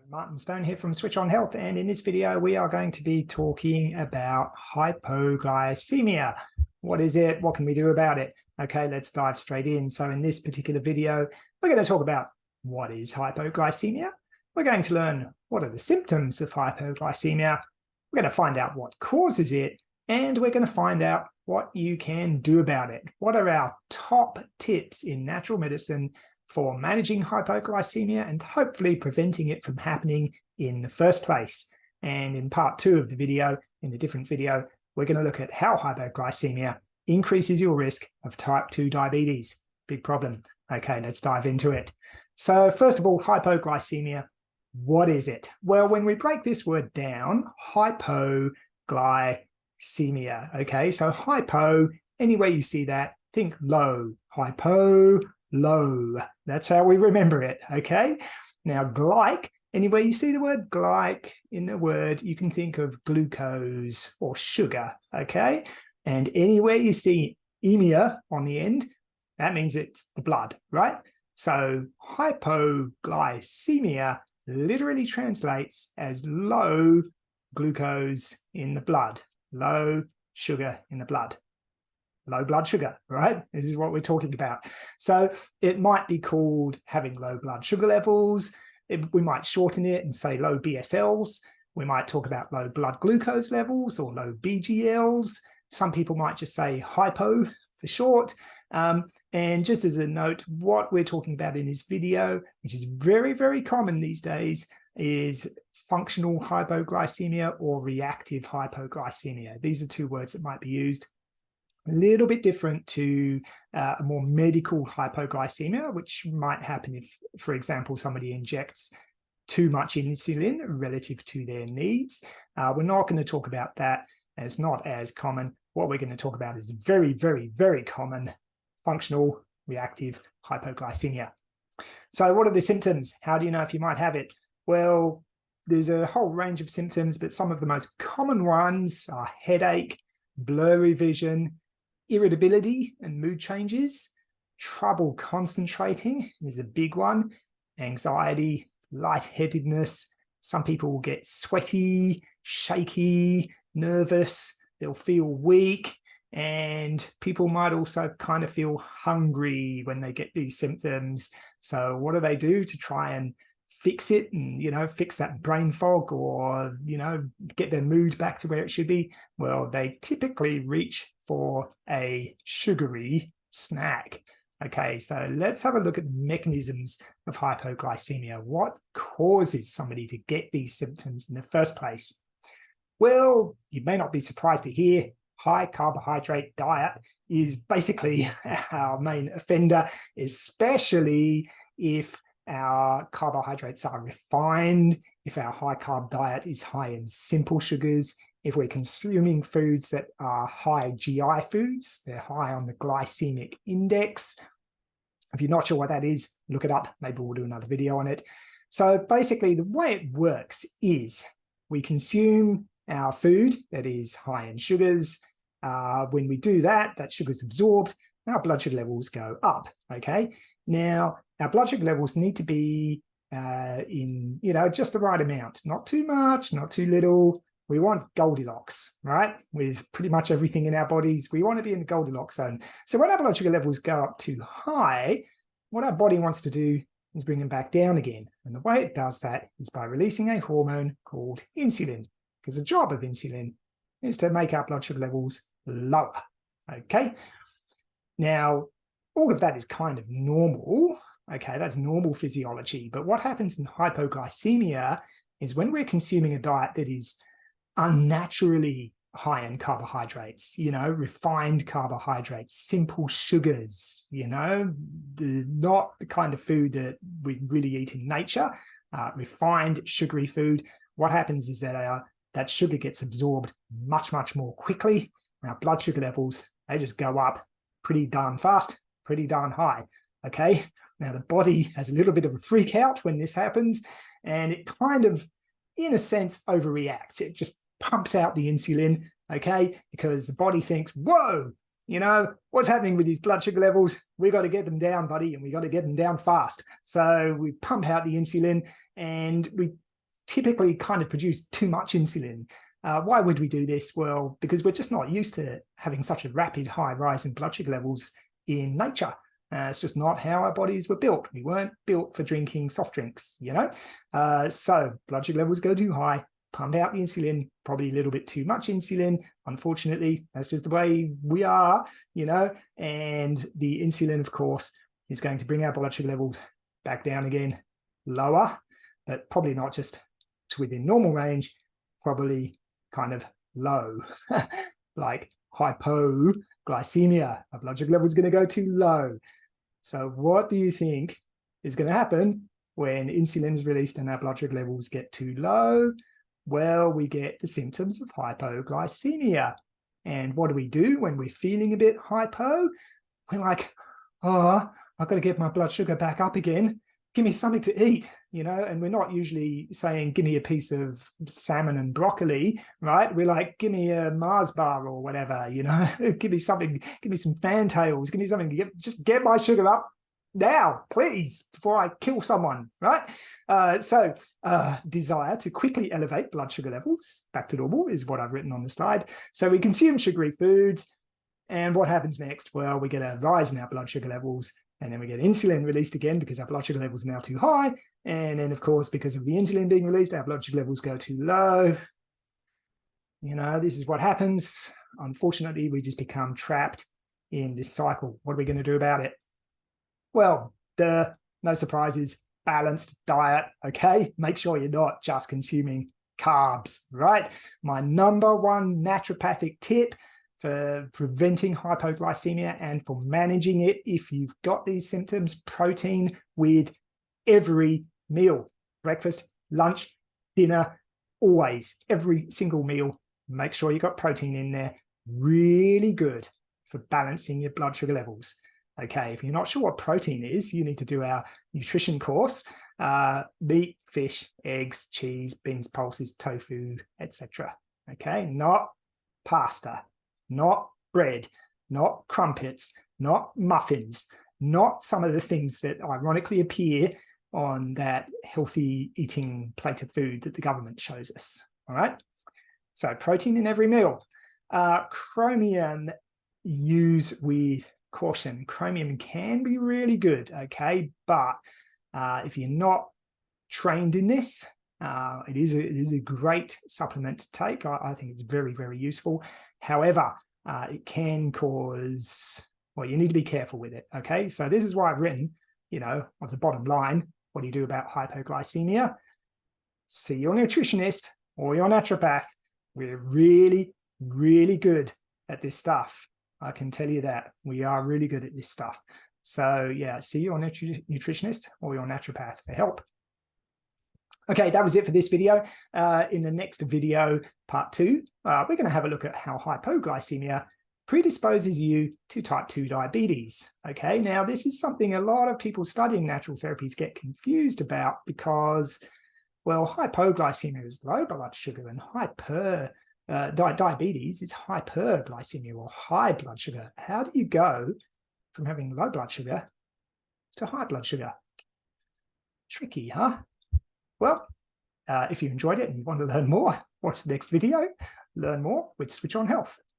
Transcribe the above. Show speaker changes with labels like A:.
A: Martin Stone here from Switch On Health, and in this video we are going to be talking about hypoglycemia. What is it? What can we do about it? Okay, let's dive straight in. So in this particular video, we're going to talk about what is hypoglycemia. We're going to learn what are the symptoms of hypoglycemia. We're going to find out what causes it, and we're going to find out what you can do about it. What are our top tips in natural medicine for managing hypoglycemia and hopefully preventing it from happening in the first place? And in part 2 of the video, in a different video, we're going to look at how hypoglycemia increases your risk of type 2 diabetes. Big problem. Okay, let's dive into it. So first of all, hypoglycemia, what is it? Well, when we break this word down, hypoglycemia, okay, so hypo, anywhere you see that, think low, hypo, low. That's how we remember it, okay? Now, glyc, anywhere you see the word glyc in the word, you can think of glucose or sugar, okay? And anywhere you see emia on the end, that means it's the blood, right? So hypoglycemia literally translates as low glucose in the blood, low sugar in the blood. Low blood sugar, right? This is what we're talking about. So it might be called having low blood sugar levels. We might shorten it and say low BSLs. We might talk about low blood glucose levels or low BGLs. Some people might just say hypo for short. And just as a note, what we're talking about in this video, which is very, very common these days, is functional hypoglycemia or reactive hypoglycemia. These are two words that might be used. A little bit different to a more medical hypoglycemia, which might happen if, for example, somebody injects too much insulin relative to their needs. We're not going to talk about that. It's not as common. What we're going to talk about is very, very, very common functional reactive hypoglycemia. So what are the symptoms? How do you know if you might have it? Well, there's a whole range of symptoms, but some of the most common ones are headache, blurry vision, irritability and mood changes, trouble concentrating is a big one, anxiety, lightheadedness. Some people will get sweaty, shaky, nervous, they'll feel weak, and people might also kind of feel hungry when they get these symptoms. So what do they do to try and fix it and, fix that brain fog or, get their mood back to where it should be? Well, they typically reach for a sugary snack. Okay, so let's have a look at mechanisms of hypoglycemia. What causes somebody to get these symptoms in the first place? Well, you may not be surprised to hear high carbohydrate diet is basically our main offender, especially if our carbohydrates are refined, if our high carb diet is high in simple sugars, if we're consuming foods that are high GI foods, they're high on the glycemic index. If you're not sure what that is, look it up. Maybe we'll do another video on it. So basically, the way it works is we consume our food that is high in sugars. When we do that, that sugar's absorbed, our blood sugar levels go up, okay? Now, our blood sugar levels need to be in, just the right amount, not too much, not too little. We want Goldilocks, right? With pretty much everything in our bodies, we want to be in the Goldilocks zone. So when our blood sugar levels go up too high, what our body wants to do is bring them back down again. And the way it does that is by releasing a hormone called insulin, because the job of insulin is to make our blood sugar levels lower, okay? Now, all of that is kind of normal, okay? That's normal physiology. But what happens in hypoglycemia is when we're consuming a diet that is unnaturally high in carbohydrates, refined carbohydrates, simple sugars, not the kind of food that we really eat in nature, refined sugary food. What happens is that that sugar gets absorbed much, much more quickly. Our blood sugar levels, they just go up pretty darn fast, pretty darn high, okay? Now, the body has a little bit of a freak out when this happens, and it kind of, in a sense, overreacts. It just pumps out the insulin, okay? Because the body thinks, whoa, what's happening with these blood sugar levels? We got to get them down, buddy, and we got to get them down fast. So we pump out the insulin and we typically kind of produce too much insulin. Why would we do this? Well, because we're just not used to having such a rapid high rise in blood sugar levels in nature. It's just not how our bodies were built. We weren't built for drinking soft drinks, you know? So blood sugar levels go too high, pump out the insulin, probably a little bit too much insulin. Unfortunately, that's just the way we are, you know? And the insulin, of course, is going to bring our blood sugar levels back down again, lower, but probably not just to within normal range, probably kind of low, like hypoglycemia. Our blood sugar level is going to go too low. So what do you think is going to happen when insulin is released and our blood sugar levels get too low? Well, we get the symptoms of hypoglycemia. And what do we do when we're feeling a bit hypo? We're like, oh, I've got to get my blood sugar back up again. Give me something to eat, you know, and we're not usually saying, give me a piece of salmon and broccoli, right? We're like, give me a Mars bar or whatever, you know, give me something, give me some fantails, give me something to just get my sugar up now, please, before I kill someone, right? Desire to quickly elevate blood sugar levels back to normal is what I've written on the slide. So we consume sugary foods, and what happens next? Well, we get a rise in our blood sugar levels, and then we get insulin released again because our blood sugar levels are now too high. And then, of course, because of the insulin being released, our blood sugar levels go too low. You know, this is what happens. Unfortunately, we just become trapped in this cycle. What are we going to do about it? Well, no surprises, balanced diet, okay? Make sure you're not just consuming carbs, right? My number one naturopathic tip for preventing hypoglycemia and for managing it if you've got these symptoms, protein with every meal, breakfast, lunch, dinner, always, every single meal. Make sure you've got protein in there. Really good for balancing your blood sugar levels. Okay, if you're not sure what protein is, you need to do our nutrition course. Meat, fish, eggs, cheese, beans, pulses, tofu, etc. Okay, not pasta, not bread, not crumpets, not muffins, not some of the things that ironically appear on that healthy eating plate of food that the government shows us. All right, so protein in every meal. Chromium, use with caution. Chromium can be really good, okay, but if you're not trained in this, it is a great supplement to take. I think it's very, very useful. However, it can cause, well, you need to be careful with it, okay? So this is why I've written, you know, what's the bottom line? What do you do about hypoglycemia? See your nutritionist or your naturopath. We're really, really good at this stuff. I can tell you that. We are really good at this stuff. So yeah, see your nutritionist or your naturopath for help. Okay, that was it for this video. In the next video, part 2, we're going to have a look at how hypoglycemia predisposes you to type 2 diabetes. Okay, now this is something a lot of people studying natural therapies get confused about because, well, hypoglycemia is low blood sugar and diabetes is hyperglycemia or high blood sugar. How do you go from having low blood sugar to high blood sugar? Tricky, huh? Well, if you enjoyed it and you want to learn more, watch the next video. Learn more with Switch On Health.